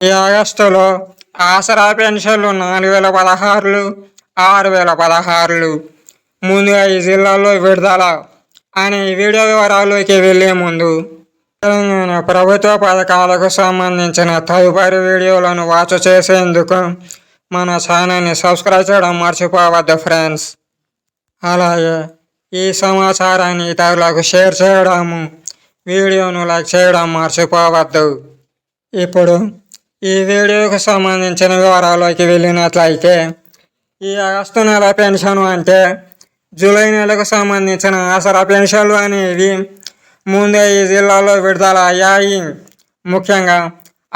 ఈ ఆగస్టులో ఆసరా పెన్షన్లు 4016, 6016 ముందుగా ఈ జిల్లాల్లో విడుదల అనే వీడియో వివరాల్లోకి వెళ్లే ముందు తెలంగాణ ప్రభుత్వ పథకాలకు సంబంధించిన తదుపరి వీడియోలను వాచ్ చేసేందుకు మన ఛానల్ని సబ్స్క్రైబ్ చేయడం మర్చిపోవద్దు ఫ్రెండ్స్. అలాగే ఈ సమాచారాన్ని ఇతరులకు షేర్ చేయడము, వీడియోను లైక్ చేయడం మర్చిపోవద్దు. ఇప్పుడు ఈ వీడియోకు సంబంధించిన వివరాల్లోకి వెళ్ళినట్లయితే, ఈ ఆగస్టు నెల పెన్షన్ అంటే జూలై నెలకు సంబంధించిన ఆసరా పెన్షన్లు అనేవి ముందే ఈ జిల్లాలో విడుదల అయ్యాయి. ముఖ్యంగా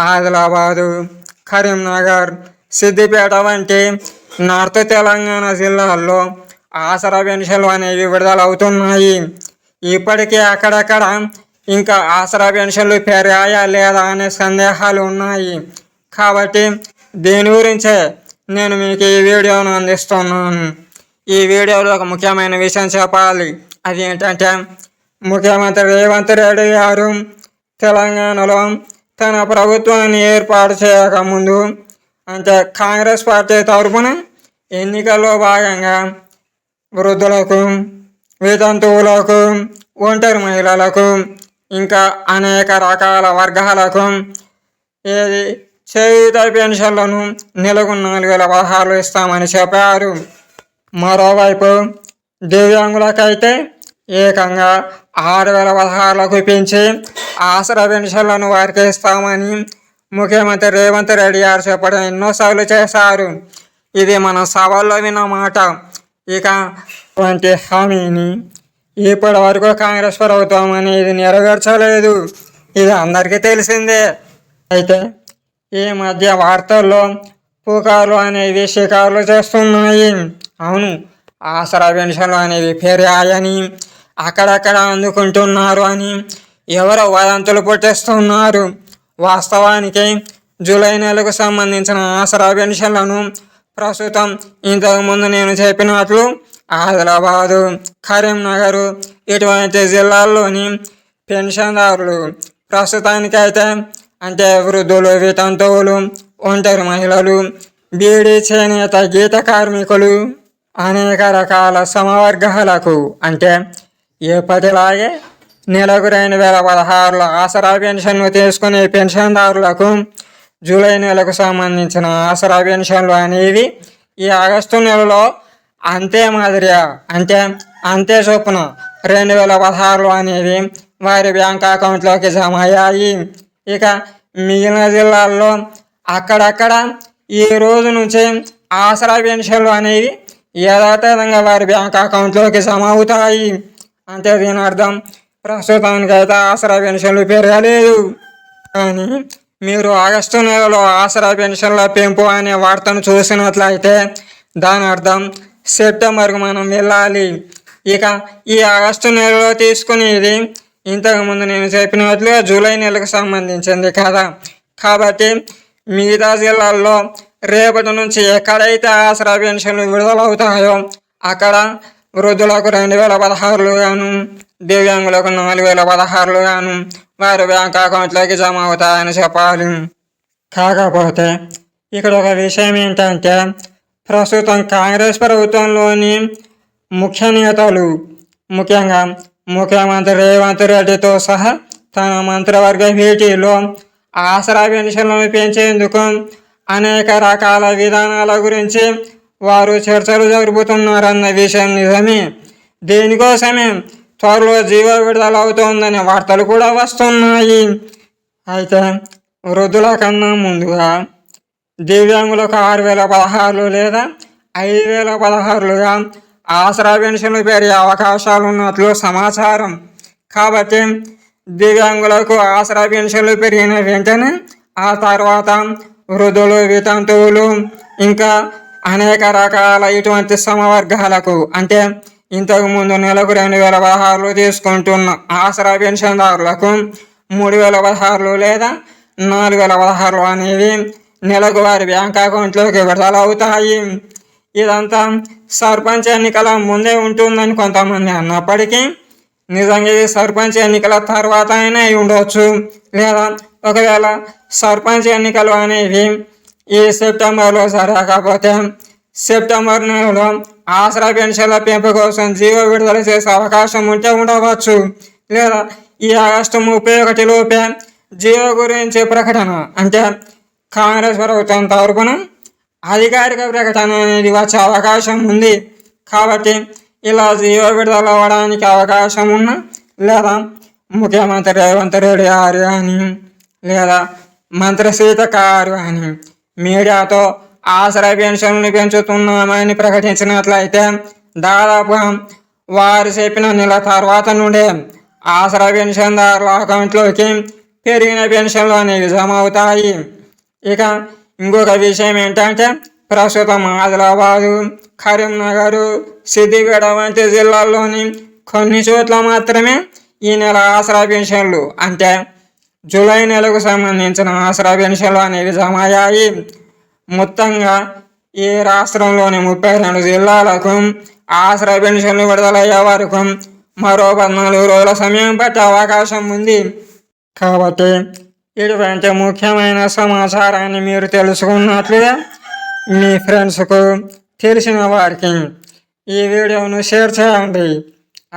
ఆదిలాబాదు, కరీంనగర్, సిద్దిపేట వంటి నార్త్ తెలంగాణ జిల్లాల్లో ఆసరా పెన్షన్లు అనేవి విడుదలవుతున్నాయి. ఇప్పటికే అక్కడక్కడ ఇంకా ఆసరా పెన్షన్లు పెరిగాయా లేదా అనే సందేహాలు ఉన్నాయి. కాబట్టి దీని గురించే నేను మీకు ఈ వీడియోను అందిస్తున్నాను. ఈ వీడియోలో ఒక ముఖ్యమైన విషయం చెప్పాలి. అది ఏంటంటే, ముఖ్యమంత్రి రేవంత్ రెడ్డి గారు తెలంగాణలో తన ప్రభుత్వాన్ని ఏర్పాటు చేయకముందు, అంటే కాంగ్రెస్ పార్టీ తరఫున ఎన్నికల్లో భాగంగా వృద్ధులకు, వితంతువులకు, ఒంటరి మహిళలకు, ఇంకా అనేక రకాల వర్గాలకు చేయూత పెన్షన్లను నెలకు 4016 ఇస్తామని చెప్పారు. మరోవైపు దివ్యాంగులకైతే ఏకంగా 6016లకు పెంచి ఆసరా పెన్షన్లను వారికి ఇస్తామని ముఖ్యమంత్రి రేవంత్ రెడ్డి గారు చెప్పడం ఎన్నోసార్లు చేశారు. ఇది మన సభల్లో విన్న మాట. ఇక వంటి హామీని ఇప్పటి వరకు కాంగ్రెస్ ప్రభుత్వం అనేది నెరవేర్చలేదు. ఇది అందరికీ తెలిసిందే. అయితే ఈ మధ్య వార్తల్లో పుకార్లు అనేవి షికార్లు చేస్తున్నాయి. అవును, ఆసరా పెన్షన్లు అనేవి పెరిగాయని, అక్కడక్కడ అందుకుంటున్నారు అని ఎవరో వదంతులు పుట్టిస్తున్నారు. వాస్తవానికి జూలై నెలకు సంబంధించిన ఆసరా పెన్షన్లను ప్రస్తుతం ఇంతకుముందు నేను చెప్పినట్లు ఆదిలాబాదు, కరీంనగర్ ఇటువంటి జిల్లాల్లోని పెన్షన్దారులు ప్రస్తుతానికైతే, అంటే వృద్ధులు, వితంతువులు, ఒంటరి మహిళలు, బీడీ, చేనేత, గీత కార్మికులు, అనేక రకాల సమవర్గాలకు, అంటే ఎప్పటిలాగే నెలకు 2016 ఆసరా పెన్షన్లు తీసుకునే పెన్షన్దారులకు జూలై నెలకు సంబంధించిన ఆసరా పెన్షన్లు అనేవి ఈ ఆగస్టు నెలలో అంతే మాదిరిగా, అంటే అంతే చొప్పున 2016 అనేవి వారి బ్యాంక్ అకౌంట్లోకి జమ అయ్యాయి. ఇక మిగిలిన జిల్లాల్లో అక్కడక్కడ ఈ రోజు నుంచి ఆసరా పెన్షన్లు అనేవి యథాతథంగా వారి బ్యాంక్ అకౌంట్లోకి జమ అవుతాయి. అంటే దీని అర్థం ప్రస్తుతానికైతే ఆసరా పెన్షన్లు పెరగలేదు. కానీ మీరు ఆగస్టు నెలలో ఆసరా పెన్షన్ల పెంపు అనే వార్తను చూసినట్లయితే దాని అర్థం సెప్టెంబర్కు మనం వెళ్ళాలి. ఇక ఈ ఆగస్టు నెలలో తీసుకునేది ఇంతకుముందు నేను చెప్పినట్లుగా జూలై నెలకు సంబంధించింది కదా. కాబట్టి మిగతా జిల్లాల్లో రేపటి నుంచి ఎక్కడైతే ఆసరా పెన్షన్లు విడుదలవుతాయో అక్కడ వృద్ధులకు 2016 గాను, దివ్యాంగులకు 4016 గాను వారి బ్యాంక్ అకౌంట్లోకి జమ అవుతాయని చెప్పాలి. కాకపోతే ఇక్కడ ఒక విషయం ఏంటంటే, ప్రస్తుతం కాంగ్రెస్ ప్రభుత్వంలోని ముఖ్య నేతలు, ముఖ్యంగా ముఖ్యమంత్రి రేవంత్ రెడ్డితో సహా తన మంత్రివర్గ భేటీలో ఆసరా పెన్షన్లను పెంచేందుకు అనేక రకాల విధానాల గురించి వారు చర్చలు జరుపుతున్నారన్న విషయం నిజమే. దీనికోసమే త్వరలో జీవో విడుదల అవుతోందనే వార్తలు కూడా వస్తున్నాయి. అయితే వృద్ధుల కన్నా ముందుగా దివ్యాంగులకు 6016 లేదా 5016గా ఆసరా పెన్షన్లు పెరిగే అవకాశాలు ఉన్నట్లు సమాచారం. కాబట్టి దివ్యాంగులకు ఆసరా పెన్షన్లు పెరిగిన వెంటనే ఆ తర్వాత వృద్ధులు, వితంతువులు, ఇంకా అనేక రకాల ఇటువంటి సమవర్గాలకు, అంటే ఇంతకుముందు నెలకు 2016 తీసుకుంటున్న ఆసరా పెన్షన్దారులకు 3016 లేదా 4016 అనేవి నెలకు వారి బ్యాంక్ అకౌంట్లోకి విడుదల అవుతాయి. ఇదంతా సర్పంచ్ ఎన్నికల ముందే ఉంటుందని కొంతమంది అన్నప్పటికీ నిజంగా ఇది సర్పంచ్ ఎన్నికల తర్వాత అయినా ఉండవచ్చు, లేదా ఒకవేళ సర్పంచ్ ఎన్నికలు అనేవి ఈ సెప్టెంబర్లో జరగకపోతే సెప్టెంబర్ నెలలో ఆసరా పెన్షన్ల పెంపు కోసం జీవో విడుదల చేసే అవకాశం ఉంటే ఉండవచ్చు, లేదా ఈ ఆగస్టు 31 లోపే జీవో గురించి ప్రకటన అంటే కాంగ్రెస్ ప్రభుత్వం తరపున అధికారిక ప్రకటన అనేది వచ్చే అవకాశం ఉంది. కాబట్టి ఇలా జీవో విడుదల అవ్వడానికి అవకాశం ఉన్నా, లేదా ముఖ్యమంత్రి రేవంత్ రెడ్డి గారు కానీ లేదా మంత్రి సీతక్క గారు కానీ మీడియాతో ఆసరా పెన్షన్లు పెంచుతున్నామని ప్రకటించినట్లయితే దాదాపుగా వారు చెప్పిన నెల తర్వాత నుండే ఆసరా పెన్షన్దారుల అకౌంట్లోకి పెరిగిన పెన్షన్లు అనేవి జమ అవుతాయి. ఇక ఇంకొక విషయం ఏంటంటే ప్రస్తుతం ఆదిలాబాదు, కరీంనగర్, సిద్దిపేట వంటి జిల్లాల్లోని కొన్ని చోట్ల మాత్రమే ఈ నెల ఆసరా పెన్షన్లు అంటే జూలై నెలకు సంబంధించిన ఆసరా పెన్షన్లు అనేవి జమ అయ్యాయి. మొత్తంగా ఈ రాష్ట్రంలోని 32 జిల్లాలకు ఆసరా పెన్షన్లు విడుదలయ్యే వరకు మరో 14 రోజుల సమయం పట్టే అవకాశం ఉంది. కాబట్టి ఇటువంటి ముఖ్యమైన సమాచారాన్ని మీరు తెలుసుకున్నట్లుగా మీ ఫ్రెండ్స్కు తెలిసిన వారికి ఈ వీడియోను షేర్ చేయండి.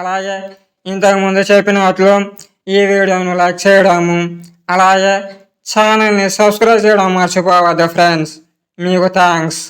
అలాగే ఇంతకుముందు చెప్పినట్లు ఈ వీడియోను లైక్ చేయడము, అలాగే ఛానల్ని సబ్స్క్రైబ్ చేయడం మర్చిపోవద్దు ఫ్రెండ్స్. మీకు థ్యాంక్స్.